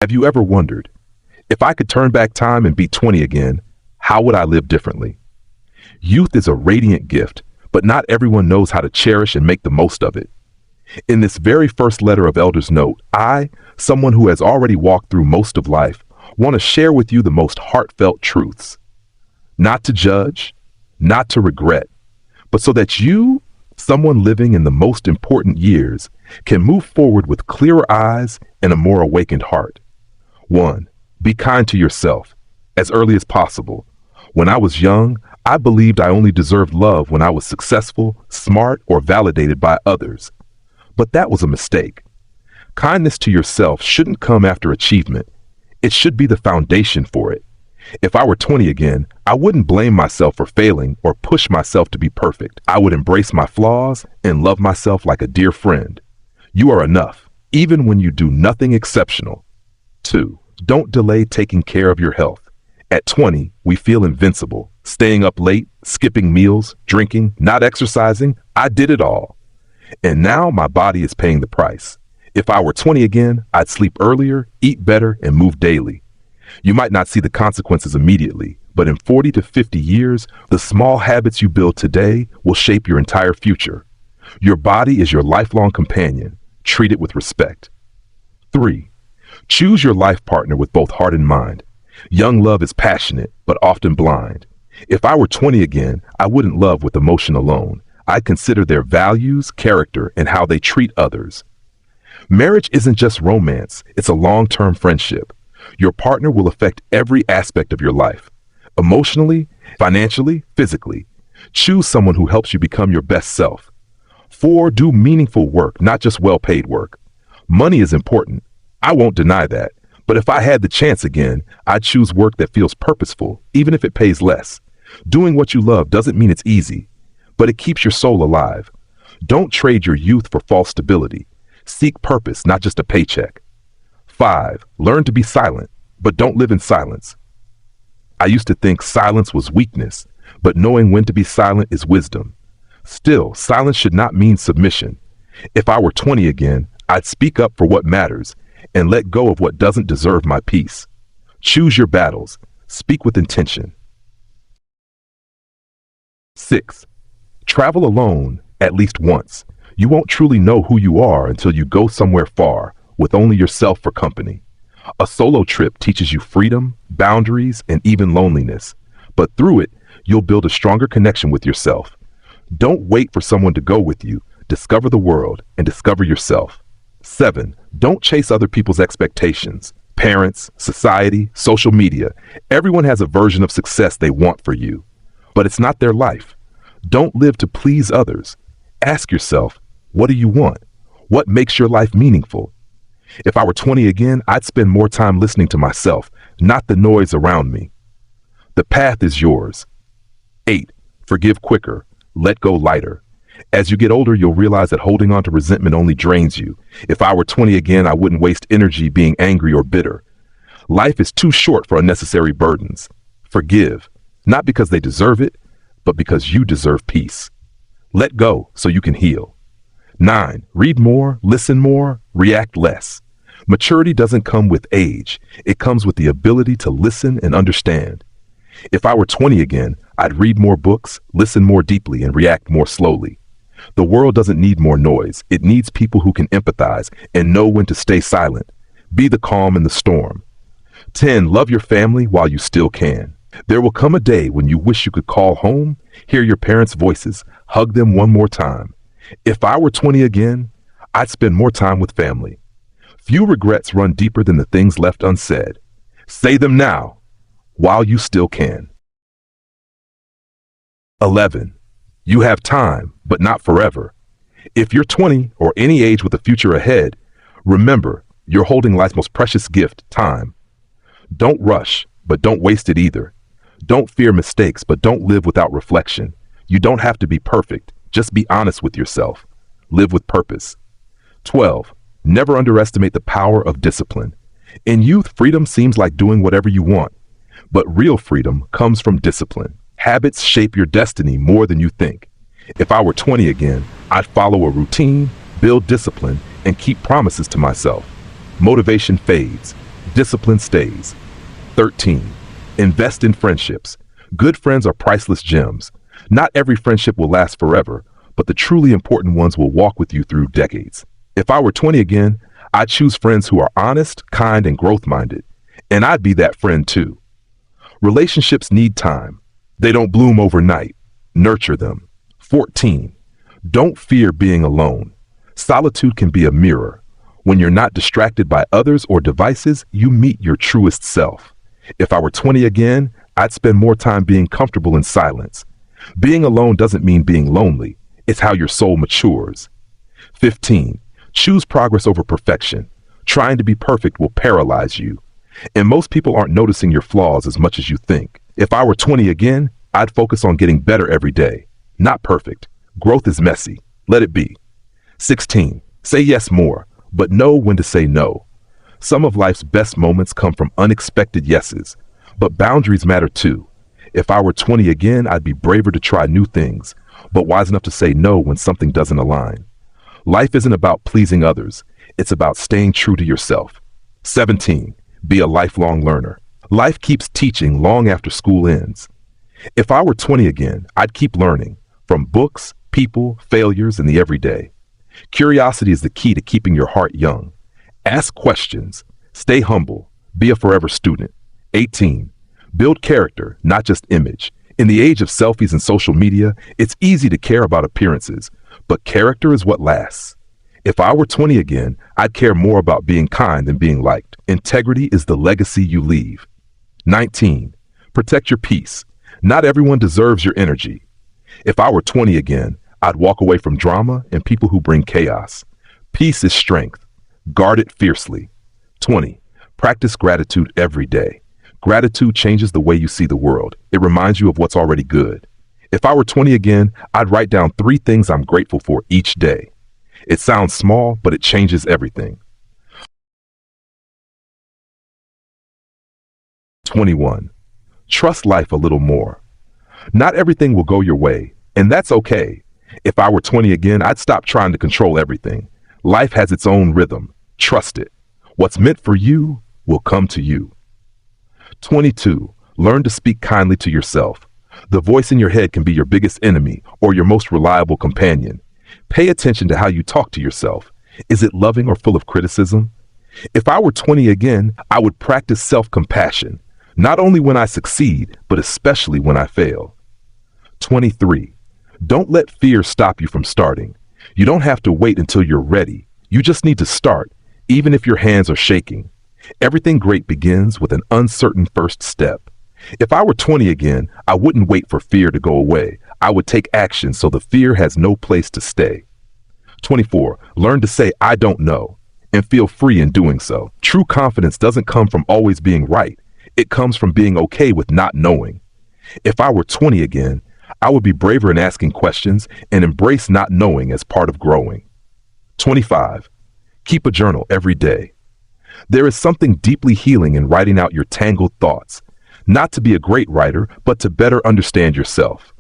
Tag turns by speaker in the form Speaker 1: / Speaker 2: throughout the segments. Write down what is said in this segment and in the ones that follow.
Speaker 1: Have you ever wondered, if I could turn back time and be 20 again, how would I live differently? Youth is a radiant gift, but not everyone knows how to cherish and make the most of it. In this very first letter of Elder's Note, I, someone who has already walked through most of life, want to share with you the most heartfelt truths. Not to judge, not to regret, but so that you, someone living in the most important years, can move forward with clearer eyes and a more awakened heart. 1. Be kind to yourself, as early as possible. When I was young, I believed I only deserved love when I was successful, smart, or validated by others. But that was a mistake. Kindness to yourself shouldn't come after achievement. It should be the foundation for it. If I were 20 again, I wouldn't blame myself for failing or push myself to be perfect. I would embrace my flaws and love myself like a dear friend. You are enough, even when you do nothing exceptional. 2. Don't delay taking care of your health. At 20, we feel invincible. Staying up late, skipping meals, drinking, not exercising, I did it all. And now my body is paying the price. If I were 20 again, I'd sleep earlier, eat better, and move daily. You might not see the consequences immediately, but in 40 to 50 years, the small habits you build today will shape your entire future. Your body is your lifelong companion. Treat it with respect. 3. Choose your life partner with both heart and mind. Young love is passionate, but often blind. If I were 20 again, I wouldn't love with emotion alone. I'd consider their values, character, and how they treat others. Marriage isn't just romance, it's a long-term friendship. Your partner will affect every aspect of your life. Emotionally, financially, physically. Choose someone who helps you become your best self. 4. Do meaningful work, not just well-paid work. Money is important. I won't deny that. But if I had the chance again, I'd choose work that feels purposeful, even if it pays less. Doing what you love doesn't mean it's easy, but it keeps your soul alive. Don't trade your youth for false stability. Seek purpose, not just a paycheck. 5. Learn to be silent, but don't live in silence. I used to think silence was weakness, but knowing when to be silent is wisdom. Still, silence should not mean submission. If I were 20 again, I'd speak up for what matters and let go of what doesn't deserve my peace. Choose your battles. Speak with intention. 6. Travel alone at least once. You won't truly know who you are until you go somewhere far, with only yourself for company. A solo trip teaches you freedom, boundaries, and even loneliness. But through it, you'll build a stronger connection with yourself. Don't wait for someone to go with you. Discover the world and discover yourself. 7. Don't chase other people's expectations. Parents, society, social media. Everyone has a version of success they want for you. But it's not their life. Don't live to please others. Ask yourself, what do you want? What makes your life meaningful? If I were 20 again, I'd spend more time listening to myself, not the noise around me. The path is yours. 8. Forgive quicker. Let go lighter. As you get older, you'll realize that holding on to resentment only drains you. If I were 20 again, I wouldn't waste energy being angry or bitter. Life is too short for unnecessary burdens. Forgive, not because they deserve it, but because you deserve peace. Let go so you can heal. 9. Read more, listen more, react less. Maturity doesn't come with age. It comes with the ability to listen and understand. If I were 20 again, I'd read more books, listen more deeply, and react more slowly. The world doesn't need more noise. It needs people who can empathize and know when to stay silent. Be the calm in the storm. 10. Love your family while you still can. There will come a day when you wish you could call home, hear your parents' voices, hug them one more time. If I were 20 again, I'd spend more time with family. Few regrets run deeper than the things left unsaid. Say them now, while you still can. 11. You have time, but not forever. If you're 20 or any age with a future ahead, remember, you're holding life's most precious gift, time. Don't rush, but don't waste it either. Don't fear mistakes, but don't live without reflection. You don't have to be perfect. Just be honest with yourself. Live with purpose. 12. Never underestimate the power of discipline. In youth, freedom seems like doing whatever you want, but real freedom comes from discipline. Habits shape your destiny more than you think. If I were 20 again, I'd follow a routine, build discipline, and keep promises to myself. Motivation fades. Discipline stays. 13. Invest in friendships. Good friends are priceless gems. Not every friendship will last forever, but the truly important ones will walk with you through decades. If I were 20 again, I'd choose friends who are honest, kind, and growth-minded. And I'd be that friend too. Relationships need time. They don't bloom overnight. Nurture them. 14. Don't fear being alone. Solitude can be a mirror. When you're not distracted by others or devices, you meet your truest self. If I were 20 again, I'd spend more time being comfortable in silence. Being alone doesn't mean being lonely. It's how your soul matures. 15. Choose progress over perfection. Trying to be perfect will paralyze you. And most people aren't noticing your flaws as much as you think. If I were 20 again, I'd focus on getting better every day. Not perfect. Growth is messy. Let it be. 16. Say yes more, but know when to say no. Some of life's best moments come from unexpected yeses, but boundaries matter too. If I were 20 again, I'd be braver to try new things, but wise enough to say no when something doesn't align. Life isn't about pleasing others. It's about staying true to yourself. 17. Be a lifelong learner. Life keeps teaching long after school ends. If I were 20 again, I'd keep learning from books, people, failures, and the everyday. Curiosity is the key to keeping your heart young. Ask questions. Stay humble. Be a forever student. 18. Build character, not just image. In the age of selfies and social media, it's easy to care about appearances, but character is what lasts. If I were 20 again, I'd care more about being kind than being liked. Integrity is the legacy you leave. 19. Protect your peace. Not everyone deserves your energy. If I were 20 again, I'd walk away from drama and people who bring chaos. Peace is strength. Guard it fiercely. 20. Practice gratitude every day. Gratitude changes the way you see the world. It reminds you of what's already good. If I were 20 again, I'd write down 3 things I'm grateful for each day. It sounds small, but it changes everything. 21. Trust life a little more. Not everything will go your way, and that's okay. If I were 20 again, I'd stop trying to control everything. Life has its own rhythm. Trust it. What's meant for you will come to you. 22. Learn to speak kindly to yourself. The voice in your head can be your biggest enemy or your most reliable companion. Pay attention to how you talk to yourself. Is it loving or full of criticism? If I were 20 again, I would practice self-compassion, not only when I succeed, but especially when I fail. 23. Don't let fear stop you from starting. You don't have to wait until you're ready. You just need to start, even if your hands are shaking. Everything great begins with an uncertain first step. If I were 20 again, I wouldn't wait for fear to go away. I would take action so the fear has no place to stay. 24. Learn to say, I don't know, and feel free in doing so. True confidence doesn't come from always being right. It comes from being okay with not knowing. If I were 20 again, I would be braver in asking questions and embrace not knowing as part of growing. 25. Keep a journal every day. There is something deeply healing in writing out your tangled thoughts, not to be a great writer, but to better understand yourself.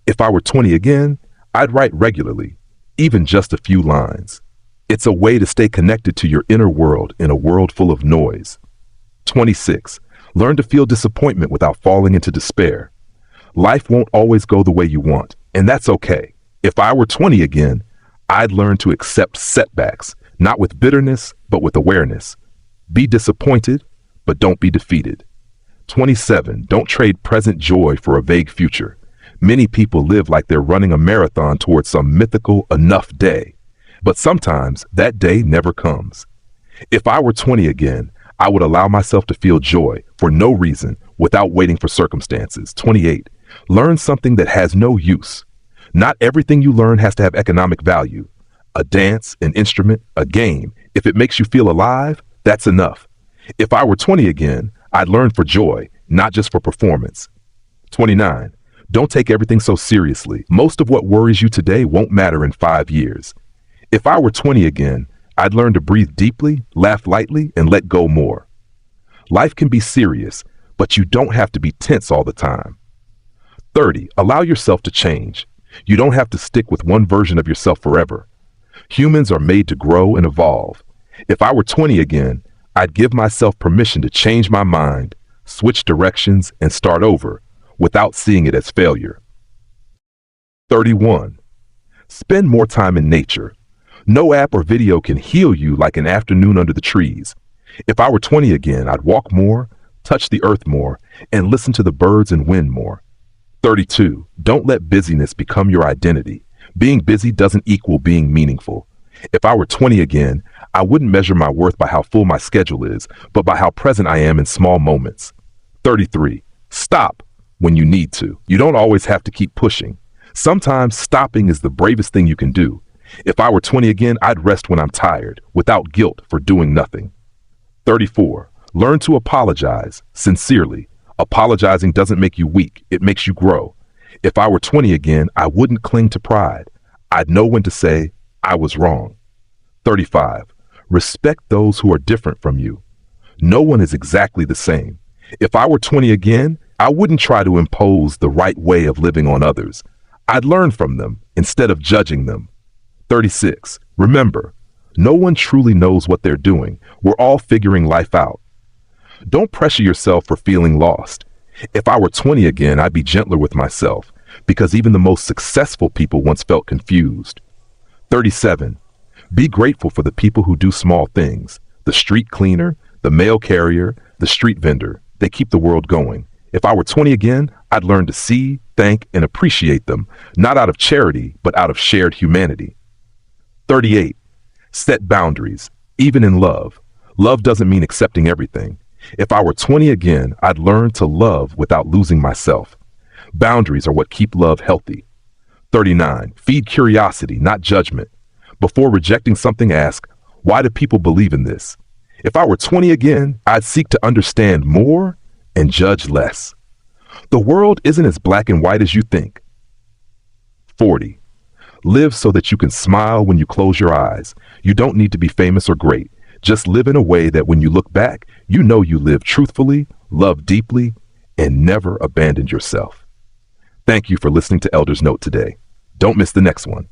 Speaker 1: If I were 20 again, I'd write regularly, even just a few lines. It's a way to stay connected to your inner world in a world full of noise. 26. Learn to feel disappointment without falling into despair. Life won't always go the way you want, and that's okay. If I were 20 again, I'd learn to accept setbacks, not with bitterness, but with awareness. Be disappointed, but don't be defeated. 27. Don't trade present joy for a vague future. Many people live like they're running a marathon towards some mythical enough day, but sometimes that day never comes. If I were 20 again, I would allow myself to feel joy for no reason without waiting for circumstances. 28. Learn something that has no use. Not everything you learn has to have economic value. A dance, an instrument, a game, if it makes you feel alive, that's enough. If I were 20 again, I'd learn for joy, not just for performance. 29. Don't take everything so seriously. Most of what worries you today won't matter in 5 years. If I were 20 again, I'd learn to breathe deeply, laugh lightly, and let go more. Life can be serious, but you don't have to be tense all the time. 30. Allow yourself to change. You don't have to stick with one version of yourself forever. Humans are made to grow and evolve. If I were 20 again, I'd give myself permission to change my mind, switch directions, and start over without seeing it as failure. 31. Spend more time in nature. No app or video can heal you like an afternoon under the trees. If I were 20 again, I'd walk more, touch the earth more, and listen to the birds and wind more. 32. Don't let busyness become your identity. Being busy doesn't equal being meaningful. If I were 20 again, I wouldn't measure my worth by how full my schedule is, but by how present I am in small moments. 33. Stop when you need to. You don't always have to keep pushing. Sometimes stopping is the bravest thing you can do. If I were 20 again, I'd rest when I'm tired, without guilt for doing nothing. 34. Learn to apologize, sincerely. Apologizing doesn't make you weak, it makes you grow. If I were 20 again, I wouldn't cling to pride. I'd know when to say, I was wrong. 35. Respect those who are different from you. No one is exactly the same. If I were 20 again, I wouldn't try to impose the right way of living on others. I'd learn from them instead of judging them. 36. Remember, no one truly knows what they're doing. We're all figuring life out. Don't pressure yourself for feeling lost. If I were 20 again, I'd be gentler with myself, because even the most successful people once felt confused. 37. Be grateful for the people who do small things. The street cleaner, the mail carrier, the street vendor. They keep the world going. If I were 20 again, I'd learn to see, thank, and appreciate them, not out of charity, but out of shared humanity. 38. Set boundaries, even in love. Love doesn't mean accepting everything. If I were 20 again, I'd learn to love without losing myself. Boundaries are what keep love healthy. 39. Feed curiosity, not judgment. Before rejecting something, ask, why do people believe in this? If I were 20 again, I'd seek to understand more and judge less. The world isn't as black and white as you think. 40. Live so that you can smile when you close your eyes. You don't need to be famous or great. Just live in a way that when you look back, you know you lived truthfully, loved deeply, and never abandoned yourself. Thank you for listening to Elder's Note today. Don't miss the next one.